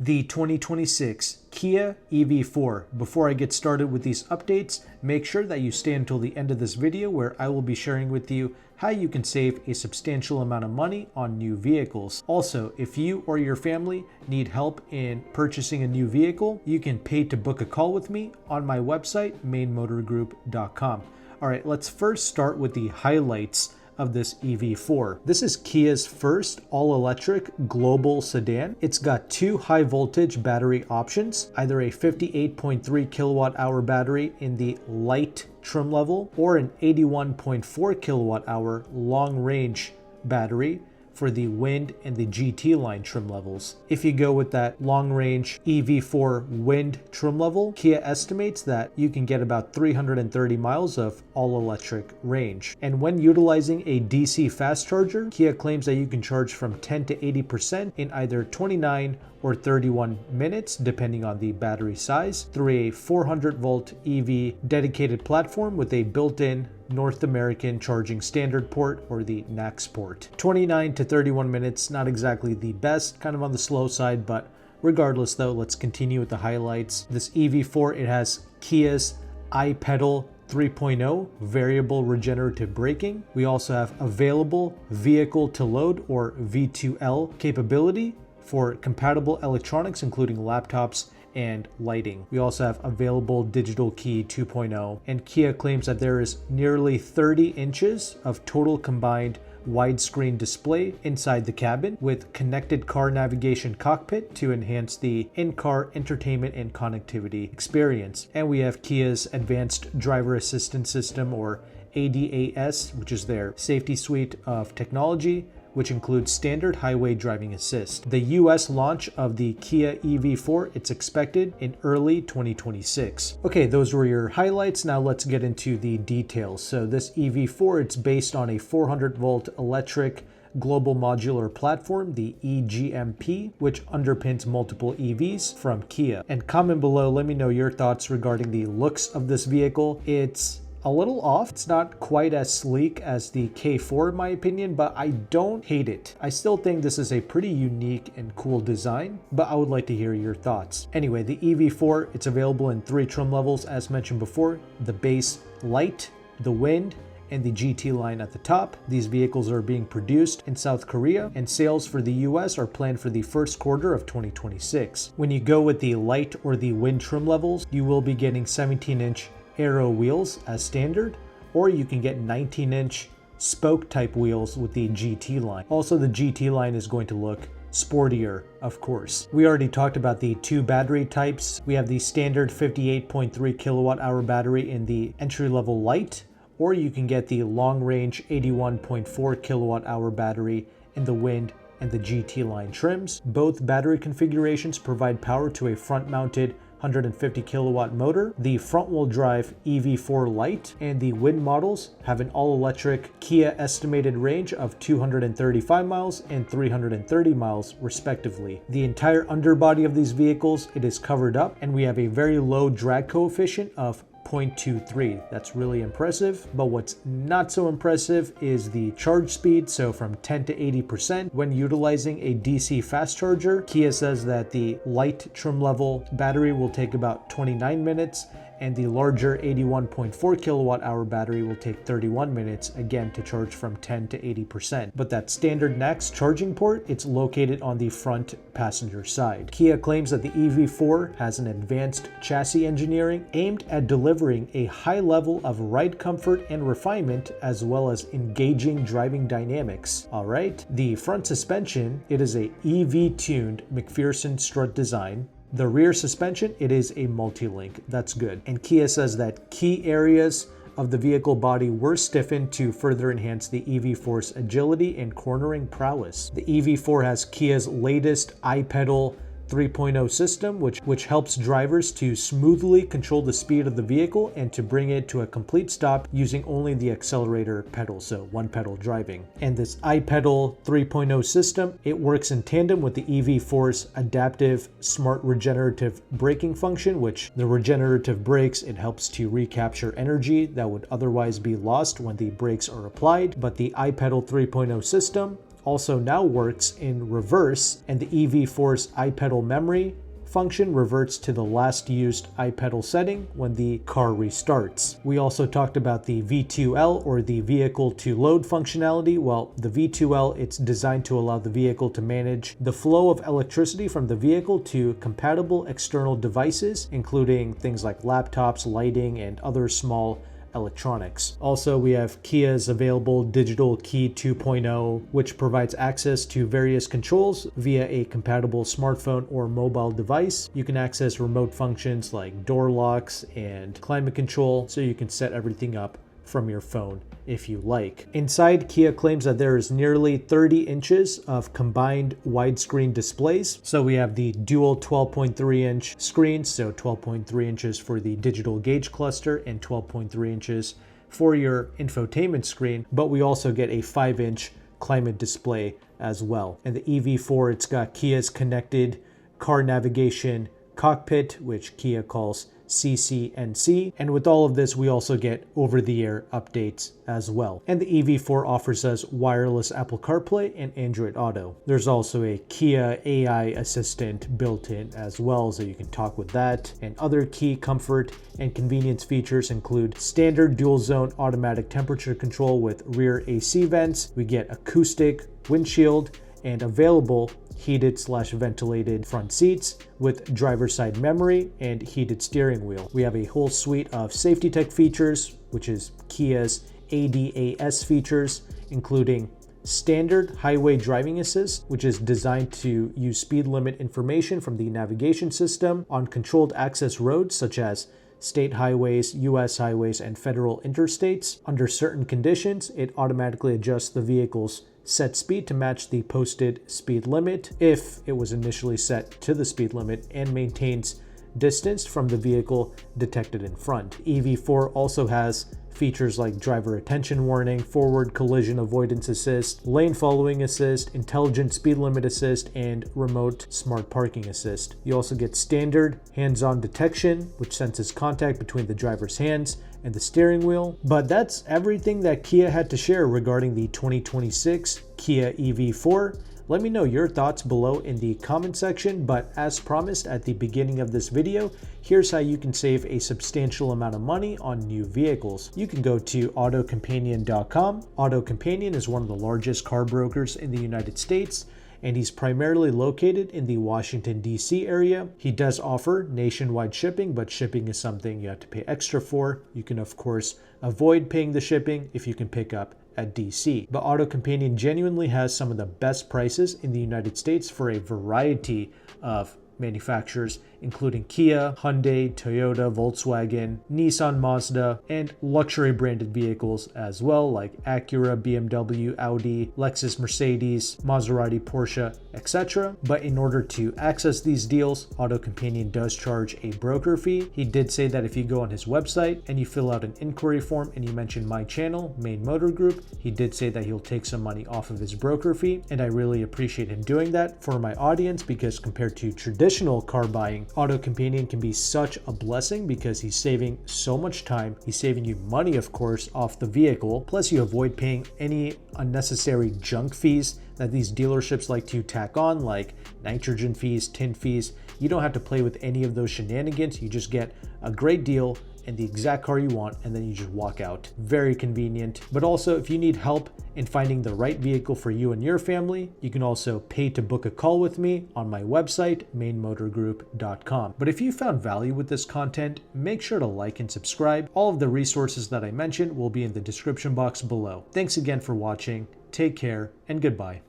the 2026 Kia EV4. Before I get started with these updates, make sure that you stay until the end of this video where I will be sharing with you how you can save a substantial amount of money on new vehicles. Also, if you or your family need help in purchasing a new vehicle, you can pay to book a call with me on my website, meynmotorgroup.com. All right, let's first start with the highlights of this EV4. This is Kia's first all-electric global sedan. It's got two high voltage battery options, either a 58.3 kilowatt hour battery in the light trim level or an 81.4 kilowatt hour long range battery for the Wind and the GT line trim levels. If you go with that long range EV4 Wind trim level, Kia estimates that you can get about 330 miles of all-electric range. And when utilizing a DC fast charger, Kia claims that you can charge from 10 to 80% in either 29 or 31 minutes, depending on the battery size, through a 400 volt EV dedicated platform with a built-in North American charging standard port, or the NACS port. 29 to 31 minutes, not exactly the best, kind of on the slow side, but regardless though, let's continue with the highlights. This EV4, it has Kia's iPedal 3.0 variable regenerative braking. We also have available vehicle to load, or V2L capability for compatible electronics, including laptops and lighting. We also have available digital key 2.0, and Kia claims that there is nearly 30 inches of total combined widescreen display inside the cabin with connected car navigation cockpit to enhance the in-car entertainment and connectivity experience. And we have Kia's advanced driver assistance system, or ADAS, which is their safety suite of technology, which includes standard highway driving assist. The US launch of the Kia EV4, it's expected in early 2026. Okay, those were your highlights. Now let's get into the details. So this EV4, it's based on a 400 volt electric global modular platform, the EGMP, which underpins multiple EVs from Kia. And comment below, let me know your thoughts regarding the looks of this vehicle. It's a little off. It's not quite as sleek as the K4 in my opinion, but I don't hate it. I still think this is a pretty unique and cool design, but I would like to hear your thoughts. Anyway, the EV4, it's available in 3 trim levels as mentioned before: the base light, the Wind, and the GT line at the top. These vehicles are being produced in South Korea, and sales for the US are planned for the first quarter of 2026. When you go with the light or the Wind trim levels, you will be getting 17-inch aero wheels as standard, or you can get 19-inch spoke type wheels with the GT line. Also, the GT line is going to look sportier, of course. We already talked about the 2 battery types. We have the standard 58.3 kilowatt hour battery in the entry-level light, or you can get the long-range 81.4 kilowatt hour battery in the Wind and the GT line trims. Both battery configurations provide power to a front-mounted 150 kilowatt motor. The front-wheel drive EV4 Lite and the Wind models have an all-electric Kia estimated range of 235 miles and 330 miles respectively. The entire underbody of these vehicles, it is covered up, and we have a very low drag coefficient of 0.23. That's really impressive, but what's not so impressive is the charge speed. So from 10 to 80% when utilizing a DC fast charger. Kia says that the light trim level battery will take about 29 minutes, and the larger 81.4 kilowatt hour battery will take 31 minutes, again to charge from 10 to 80%. But that standard NACS charging port, it's located on the front passenger side. Kia claims that the EV4 has an advanced chassis engineering aimed at delivering a high level of ride comfort and refinement, as well as engaging driving dynamics. All right, the front suspension, it is a EV-tuned McPherson strut design. The rear suspension, it is a multi-link. That's good. And Kia says that key areas of the vehicle body were stiffened to further enhance the EV4's agility and cornering prowess. The EV4 has Kia's latest iPedal 3.0 system, which helps drivers to smoothly control the speed of the vehicle and to bring it to a complete stop using only the accelerator pedal, so one pedal driving. And this iPedal 3.0 system, it works in tandem with the EV4's adaptive smart regenerative braking function, which the regenerative brakes, it helps to recapture energy that would otherwise be lost when the brakes are applied. But the iPedal 3.0 system, also now works in reverse, and the EV4's iPedal memory function reverts to the last used iPedal setting when the car restarts. We also talked about the V2L, or the vehicle to load functionality. Well, the V2L, it's designed to allow the vehicle to manage the flow of electricity from the vehicle to compatible external devices, including things like laptops, lighting, and other small electronics. Also, we have Kia's available Digital Key 2.0, which provides access to various controls via a compatible smartphone or mobile device. You can access remote functions like door locks and climate control, so you can set everything up from your phone if you like. Inside, Kia claims that there is nearly 30 inches of combined widescreen displays. So we have the dual 12.3-inch screens, so 12.3 inches for the digital gauge cluster and 12.3 inches for your infotainment screen, but we also get a 5-inch climate display as well. And the EV4, it's got Kia's connected car navigation cockpit, which Kia calls CCNC. And with all of this, we also get over-the-air updates as well. And the EV4 offers us wireless Apple CarPlay and Android Auto. There's also a Kia AI assistant built in as well, so you can talk with that. And other key comfort and convenience features include standard dual zone automatic temperature control with rear AC vents. We get acoustic windshield and available heated/ventilated front seats with driver's side memory and heated steering wheel. We have a whole suite of safety tech features, which is Kia's ADAS features, including standard highway driving assist, which is designed to use speed limit information from the navigation system on controlled access roads such as state highways, US highways, and federal interstates. Under certain conditions, it automatically adjusts the vehicle's set speed to match the posted speed limit if it was initially set to the speed limit, and maintains distance from the vehicle detected in front. EV4 also has features like driver attention warning, forward collision avoidance assist, lane following assist, intelligent speed limit assist, and remote smart parking assist. You also get standard hands-on detection, which senses contact between the driver's hands and the steering wheel. But that's everything that Kia had to share regarding the 2026 Kia EV4. Let me know your thoughts below in the comment section, but as promised at the beginning of this video, here's how you can save a substantial amount of money on new vehicles. You can go to AutoCompanion.com. AutoCompanion is one of the largest car brokers in the United States, and he's primarily located in the Washington, D.C. area. He does offer nationwide shipping, but shipping is something you have to pay extra for. You can, of course, avoid paying the shipping if you can pick up at DC. But AutoCompanion genuinely has some of the best prices in the United States for a variety of manufacturers, including Kia, Hyundai, Toyota, Volkswagen, Nissan, Mazda, and luxury branded vehicles as well, like Acura, BMW, Audi, Lexus, Mercedes, Maserati, Porsche, etc. But in order to access these deals, AutoCompanion does charge a broker fee. He did say that if you go on his website and you fill out an inquiry form and you mention my channel, Meyn Motor Group, he did say that he'll take some money off of his broker fee, and I really appreciate him doing that for my audience, because compared to traditional car buying, AutoCompanion can be such a blessing because he's saving so much time. He's saving you money, of course, off the vehicle. Plus, you avoid paying any unnecessary junk fees that these dealerships like to tack on, like nitrogen fees, tint fees. You don't have to play with any of those shenanigans. You just get a great deal and the exact car you want, and then you just walk out. Very convenient. But also, if you need help in finding the right vehicle for you and your family, you can also pay to book a call with me on my website, meynmotorgroup.com. But if you found value with this content, make sure to like and subscribe. All of the resources that I mentioned will be in the description box below. Thanks again for watching. Take care and goodbye.